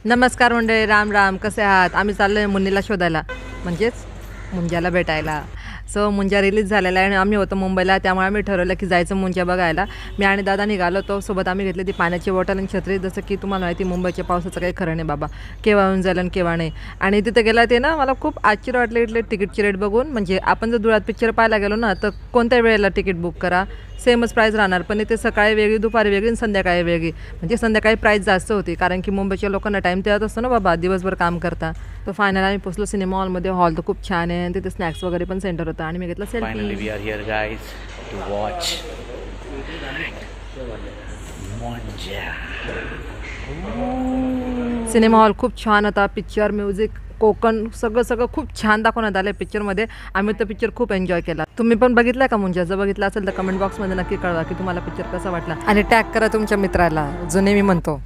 नमस्कार मंडळी, राम राम. कसे आहात? आम्ही चाललो आहे मुन्नीला शोधायला, म्हणजेच मुंजाला भेटायला. सो मुंजा रिलीज झालेला आहे आणि आम्ही होतो मुंबईला, त्यामुळे आम्ही ठरवलं की जायचं मुंजा बघायला. मी आणि दादा निघालो होतो. सोबत आम्ही घेतली ती पाण्याची बॉटल आणि छत्री. जसं की तुम्हाला माहिती, मुंबईच्या पावसाचं काही खरं नाही बाबा, केव्हा येऊन जाईल आणि केव्हा नाही. आणि तिथे गेला ते ना, मला खूप आश्चर्य वाटले इथले तिकीटची रेट बघून. म्हणजे आपण जर धुळ्यात पिक्चर पाहायला गेलो ना, तर कोणत्या वेळेला तिकीट बुक करा, सेमच प्राईस राहणार. पण इथे सकाळी वेगळी, दुपारी वेगळी आणि संध्याकाळी वेगळी. म्हणजे संध्याकाळी प्राईस जास्त होती, कारण की मुंबईच्या लोकांना टाईम देत असतो ना बाबा, दिवसभर काम करता. तर फायनल आम्ही पोचलो सिनेमा हॉलमध्ये. हॉल तर खूप छान आहे आणि तिथे स्नॅक्स वगैरे पण सेंटर होतं आणि मी घेतला Finally, selfie. we are here, guys, to watch Monja. Cinema hall खूप छान होता. पिक्चर, म्युझिक, कोकण सगळं खूप छान दाखवण्यात आलं पिक्चरमध्ये. आम्ही तो पिक्चर खूप एन्जॉय केला. तुम्ही पण बघितला का मुंजा? जर बघितला असेल तर कमेंट बॉक्समध्ये नक्की कळवा की तुम्हाला पिक्चर कसा वाटला आणि टॅग करा तुमच्या मित्राला, जो नेहमी म्हणतो